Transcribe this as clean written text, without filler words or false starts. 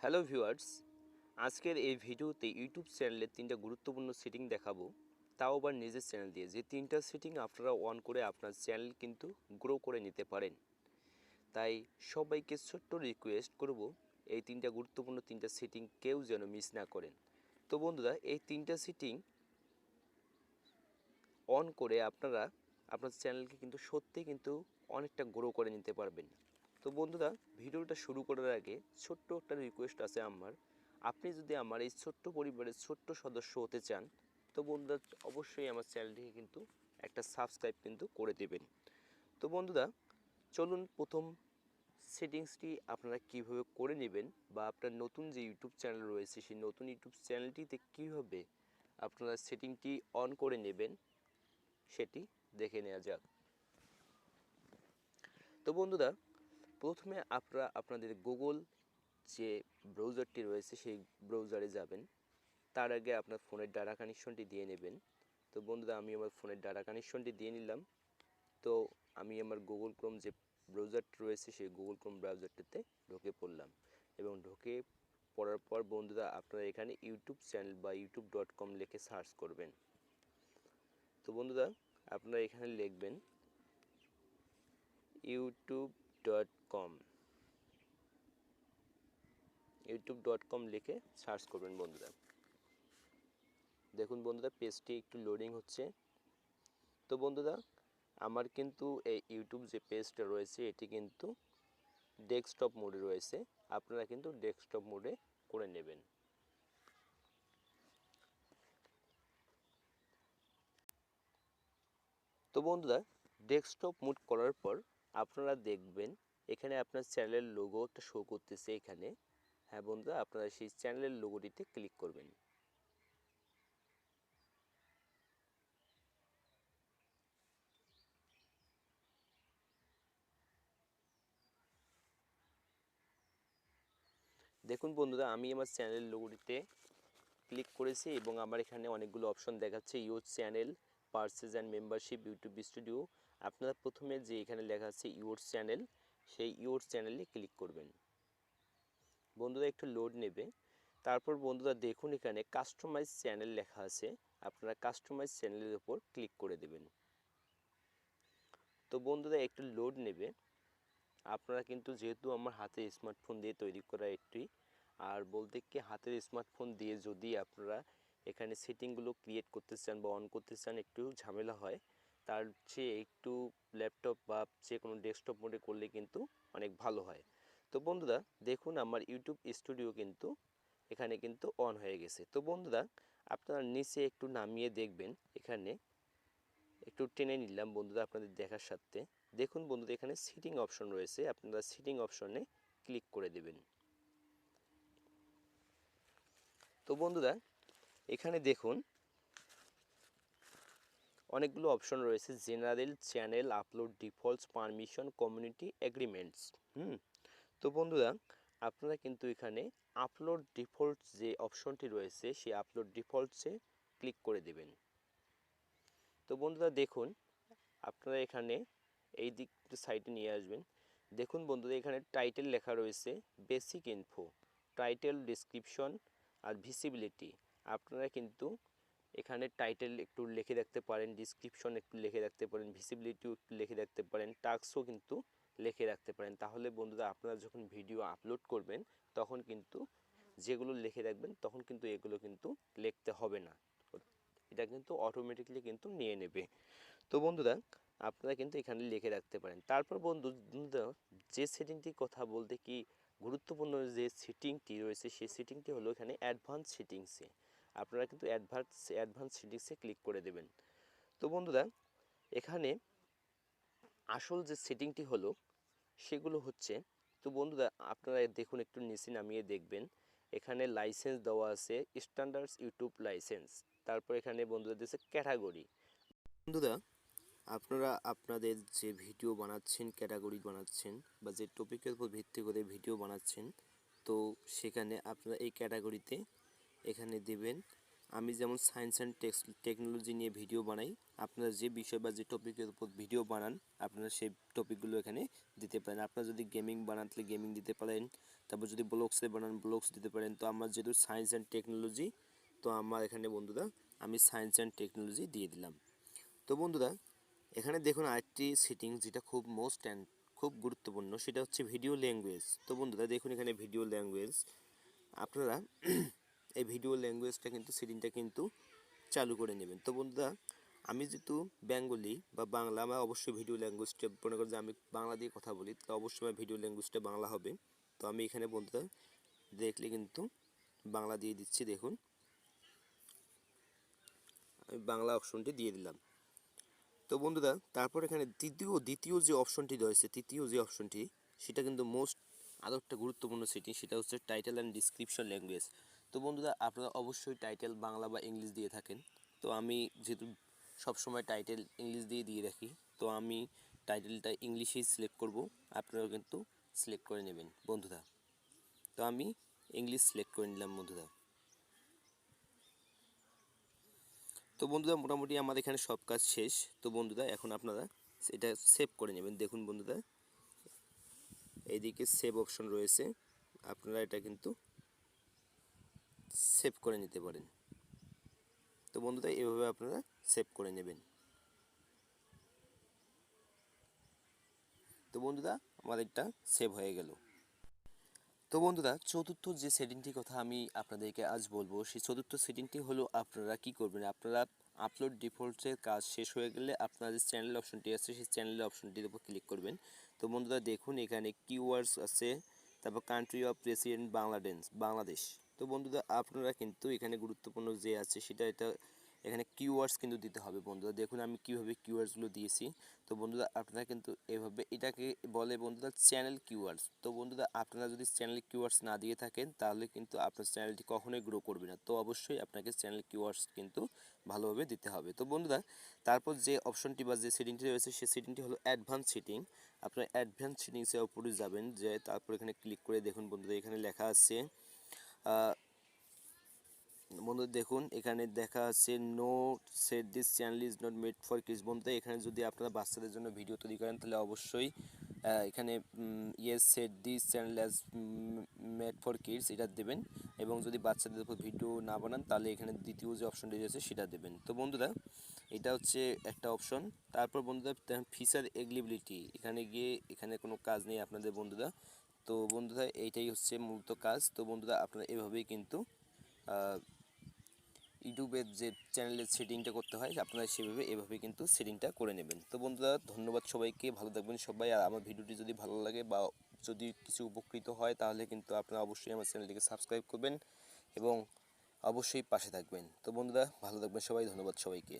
Hello viewers, আজকের এই ভিডিওতে ইউটিউব চ্যানেলের তিনটা গুরুত্বপূর্ণ সেটিং দেখাবো, তাও আবার নিজের চ্যানেল দিয়ে। যে তিনটা সেটিং আপনারা অন করে আপনার চ্যানেল কিন্তু গ্রো করে নিতে পারেন। তাই সবাইকে ছোট্ট রিকোয়েস্ট করব, এই তিনটা গুরুত্বপূর্ণ তিনটা সেটিং কেউ যেন মিস না করেন। তো বন্ধুরা, এই তিনটা সেটিং অন করে আপনারা আপনার চ্যানেলকে কিন্তু সত্যি কিন্তু অনেকটা গ্রো করে নিতে পারবেন। তো বন্ধুরা, ভিডিওটা শুরু করার আগে ছোট্ট একটা রিকোয়েস্ট আছে আমার। আপনি যদি আমার এই ছোট্ট পরিবারের ছোট্ট সদস্য হতে চান, তো বন্ধুরা অবশ্যই আমার চ্যানেলটিকে কিন্তু একটা সাবস্ক্রাইব কিন্তু করে দেবেন। তো বন্ধুরা, চলুন প্রথম সেটিংসটি আপনারা কীভাবে করে নেবেন, বা আপনার নতুন যে ইউটিউব চ্যানেল রয়েছে সেই নতুন ইউটিউব চ্যানেলটিতে কীভাবে আপনারা সেটিংটি অন করে নেবেন সেটি দেখে নেওয়া যাক। তো বন্ধুরা, প্রথমে আপনারা আপনাদের গুগল যে ব্রাউজারটি রয়েছে সেই ব্রাউজারে যাবেন। তার আগে আপনার ফোনের ডাটা কানেকশনটি দিয়ে নেবেন। তো বন্ধুরা, আমি আমার ফোনের ডাটা কানেকশনটি দিয়ে নিলাম। তো আমি আমার গুগল ক্রোম যে ব্রাউজারটি রয়েছে সেই গুগল ক্রোম ব্রাউজারটিতে ঢুকে পড়লাম, এবং ঢুকে পড়ার পর বন্ধুরা আপনারা এখানে ইউটিউব চ্যানেল বা youtube.com লিখে সার্চ করবেন। তো বন্ধুরা, আপনারা এখানে লিখবেন youtube.com লিখে সার্চ করবেন বন্ধুরা। দেখুন বন্ধুরা, পেজটি একটু লোডিং হচ্ছে। তো বন্ধুরা, আমার কিন্তু এই ইউটিউব যে পেজটা রয়েছে এটি কিন্তু ডেস্কটপ মোডে রয়েছে। আপনারা কিন্তু ডেস্কটপ মোডে করে নেবেন। তো বন্ধুরা, ডেস্কটপ মোড করার পর আপনারা দেখবেন এখানে আপনার চ্যানেলের লোগোটা শো করতেছে এখানে। হ্যাঁ বন্ধুরা, আপনারা সেই চ্যানেলের লোগোটিতে ক্লিক করবেন। দেখুন বন্ধুরা, আমি আমার চ্যানেলের লোগোটিতে ক্লিক করেছি এবং আমার এখানে অনেকগুলো অপশন দেখাচ্ছে। Your channel, purchase and membership, YouTube studio. আপনারা প্রথমে যে এখানে লেখা আছে ইউর চ্যানেল, সেই ইউর চ্যানেলে ক্লিক করবেন। বন্ধুরা একটু লোড নেবে। তারপর বন্ধুরা দেখুন এখানে কাস্টমাইজ চ্যানেল লেখা আছে। আপনারা কাস্টমাইজ চ্যানেলের উপর ক্লিক করে দেবেন। তো বন্ধুরা একটু লোড নেবে। আপনারা কিন্তু, যেহেতু আমার হাতে স্মার্টফোন দিয়ে তৈরি করা একটি, আর বলতে কি হাতের স্মার্টফোন দিয়ে যদি আপনারা এখানে সেটিংগুলো ক্রিয়েট করতে চান বা অন করতে চান একটু ঝামেলা হয়। তার চেয়ে একটু ল্যাপটপ বা যে কোনো ডেস্কটপ মোডে করলে কিন্তু অনেক ভালো হয়। তো বন্ধুরা দেখুন আমার ইউটিউব স্টুডিও কিন্তু এখানে কিন্তু অন হয়ে গেছে। তো বন্ধুরা, আপনারা নিচে একটু নামিয়ে দেখবেন, এখানে একটু টেনে নিলাম বন্ধুরা আপনাদের দেখার সাথে। দেখুন বন্ধুরা, এখানে সিটিং অপশন রয়েছে, আপনারা সিটিং অপশনে ক্লিক করে দেবেন। তো বন্ধুরা এখানে দেখুন অনেকগুলো অপশন রয়েছে। General, channel, upload defaults, permission, community agreements. তো বন্ধুরা, আপনারা কিন্তু এখানে আপলোড ডিফল্টস যে অপশনটি রয়েছে সেই আপলোড ডিফল্টসে ক্লিক করে দেবেন। তো বন্ধুরা দেখুন, আপনারা এখানে এই দিক সাইডে নিয়ে আসবেন। দেখুন বন্ধুরা, এখানে টাইটেল লেখা রয়েছে বেসিক ইনফো, টাইটেল, ডিসক্রিপশন আর ভিসিবিলিটি। আপনারা কিন্তু এখানে টাইটেল একটু লিখে রাখতে পারেন, ডিসক্রিপশন একটু লিখে রাখতে পারেন, ভিসিবিলিটিও একটু লিখে রাখতে পারেন, টাস্কও কিন্তু লিখে রাখতে পারেন। তাহলে বন্ধুরা আপনারা যখন ভিডিও আপলোড করবেন তখন কিন্তু যেগুলো লিখে রাখবেন তখন কিন্তু এগুলো কিন্তু লিখতে হবে না, এটা কিন্তু অটোমেটিকলি কিন্তু নিয়ে নেবে। তো বন্ধুরা আপনারা কিন্তু এখানে লিখে রাখতে পারেন। তারপর বন্ধুরা, যে সেটিংটি কথা বলতে কি গুরুত্বপূর্ণ যে সেটিংটি রয়েছে সেই সেটিংটি হলো এখানে অ্যাডভান্স সেটিংসে। আপনারা কিন্তু অ্যাডভান্স সেটিংসে ক্লিক করে দেবেন। তো বন্ধুরা এখানে আসল যে সেটিংটি হলো সেগুলো হচ্ছে, তো বন্ধুরা আপনারা দেখুন একটু নিচে নামিয়ে দেখবেন, এখানে লাইসেন্স দেওয়া আছে স্ট্যান্ডার্ডস ইউটিউব লাইসেন্স। তারপর এখানে বন্ধুরা দিয়েছে ক্যাটাগরি। বন্ধুরা আপনারা আপনাদের যে ভিডিও বানাচ্ছেন, ক্যাটাগরি বানাচ্ছেন বা যে টপিকের উপর ভিত্তি করে ভিডিও বানাচ্ছেন, তো সেখানে আপনারা এই ক্যাটাগরিতে এখানে দেবেন আমি যেমন সায়েন্স অ্যান্ড টেকনোলজি নিয়ে ভিডিও বানাই, আপনারা যে বিষয় বা যে টপিকের উপর ভিডিও বানান আপনারা সেই টপিকগুলো এখানে দিতে পারেন। আপনারা যদি গেমিং বানান তাহলে গেমিং দিতে পারেন, তারপর যদি ব্লগসে বানান ব্লগস দিতে পারেন। তো আমার যেহেতু সায়েন্স অ্যান্ড টেকনোলজি, তো আমার এখানে বন্ধুরা আমি সায়েন্স অ্যান্ড টেকনোলজি দিয়ে দিলাম। তো বন্ধুরা এখানে দেখুন আরেকটি সেটিংস যেটা খুব মোস্ট অ্যান্ড খুব গুরুত্বপূর্ণ, সেটা হচ্ছে ভিডিও ল্যাঙ্গুয়েজ। তো বন্ধুরা দেখুন এখানে ভিডিও ল্যাঙ্গুয়েজ, আপনারা এই ভিডিও ল্যাঙ্গুয়েজটা কিন্তু সেটিংটা কিন্তু চালু করে নেবেন। তো বন্ধুরা আমি যেহেতু বেঙ্গলি বা বাংলা, আমার অবশ্যই ভিডিও ল্যাঙ্গুয়েজটা মনে করেন যে আমি বাংলা দিয়ে কথা বলি, তো অবশ্যই আমার ভিডিও ল্যাঙ্গুয়েজটা বাংলা হবে। তো আমি এখানে বন্ধুরা দেখলে কিন্তু বাংলা দিয়ে দিচ্ছি, দেখুন আমি বাংলা অপশনটি দিয়ে দিলাম। তো বন্ধুরা তারপর এখানে দ্বিতীয় যে অপশনটি রয়েছে, তৃতীয় যে অপশনটি, সেটা কিন্তু মোস্ট আরও একটা গুরুত্বপূর্ণ সেটিং, সেটা হচ্ছে টাইটেল অ্যান্ড ডিসক্রিপশন ল্যাঙ্গুয়েজ। তো বন্ধুরা আপনারা অবশ্যই টাইটেল বাংলা বা ইংলিশ দিয়ে থাকেন, তো আমি যেহেতু সবসময় টাইটেল ইংলিশ দিয়ে রাখি, তো আমি টাইটেলটা ইংলিশেই সিলেক্ট করব, আপনারাও কিন্তু সিলেক্ট করে নেবেন বন্ধুরা। তো আমি ইংলিশ সিলেক্ট করে নিলাম বন্ধুরা। তো বন্ধুরা মোটামুটি আমার এখানে সব কাজ শেষ। তো বন্ধুরা এখন আপনারা এটা সেভ করে নেবেন। দেখুন বন্ধুরা এইদিকে সেভ অপশন রয়েছে, আপনারা এটা কিন্তু সেভ করে নিতে পারেন। তো বন্ধুরা এভাবে আপনারা সেভ করে নেবেন। তো বন্ধুরা আমার এটা সেভ হয়ে গেল। তো বন্ধুরা চতুর্থ যে সেটিংটির কথা আমি আপনাদেরকে আজ বলবো, সেই চতুর্থ সেটিংটি হলো আপনারা কি করবেন, আপনারা আপলোড ডিফল্টসের কাজ শেষ হয়ে গেলে আপনার যে চ্যানেল অপশনটি আছে সেই চ্যানেল অপশনটির উপর ক্লিক করবেন। তো বন্ধুরা দেখুন এখানে কিওয়ার্ডস আছে, তারপর কান্ট্রি অফ রেসিডেন্ট বাংলাদেশ। তো বন্ধুরা আপনারা কিন্তু এখানে গুরুত্বপূর্ণ যে আছে সেটা এখানে কিওয়ার্ডস কিন্তু দিতে হবে বন্ধুরা। দেখুন আমি কীভাবে কিওয়ার্ডসগুলো দিয়েছি। তো বন্ধুরা আপনারা কিন্তু এভাবে, এটাকে বলে বন্ধুরা চ্যানেল কিওয়ার্ডস। তো বন্ধুরা আপনারা যদি চ্যানেল কিওয়ার্ডস না দিয়ে থাকেন তাহলে কিন্তু আপনার চ্যানেলটি কখনোই গ্রো করবে না। তো অবশ্যই আপনাকে চ্যানেল কিওয়ার্ডস কিন্তু ভালোভাবে দিতে হবে। তো বন্ধুরা তারপর যে অপশনটি বা যে সেটিংটি রয়েছে সেই সেটিংটি হলো অ্যাডভান্স সেটিং। আপনারা অ্যাডভান্স সেটিংসের উপরে যাবেন, যে তারপর এখানে ক্লিক করে দেখুন বন্ধুরা এখানে লেখা আছে বন্ধুরা দেখুন এখানে দেখা আছে no set this channel is not made for kids. বন্ধুরা এখানে যদি আপনারা বাচ্চাদের জন্য ভিডিও তৈরি করেন তাহলে অবশ্যই এখানে yes set this channel as made for kids এটা দেবেন, এবং যদি বাচ্চাদের উপর ভিডিও না বানান তাহলে এখানে দ্বিতীয় যে অপশনটি রয়েছে সেটা দেবেন। তো বন্ধুরা এটা হচ্ছে একটা অপশন। তারপর বন্ধুরা ফিচার এগ্লিবিলিটি, এখানে গিয়ে এখানে কোনো কাজ নেই আপনাদের বন্ধুরা। তো বন্ধুরা এইটাই হচ্ছে মূলত কাজ। তো বন্ধুরা আপনারা এভাবেই কিন্তু ইউটিউবের যে চ্যানেলের সেটিংটা করতে হয় আপনারা সেভাবে এভাবে কিন্তু সেটিংটা করে নেবেন। তো বন্ধুরা ধন্যবাদ সবাইকে, ভালো থাকবেন সবাই। আর আমার ভিডিওটি যদি ভালো লাগে বা যদি কিছু উপকৃত হয় তাহলে কিন্তু আপনারা অবশ্যই আমার চ্যানেলটিকে সাবস্ক্রাইব করবেন এবং অবশ্যই পাশে থাকবেন। তো বন্ধুরা ভালো থাকবেন সবাই, ধন্যবাদ সবাইকে।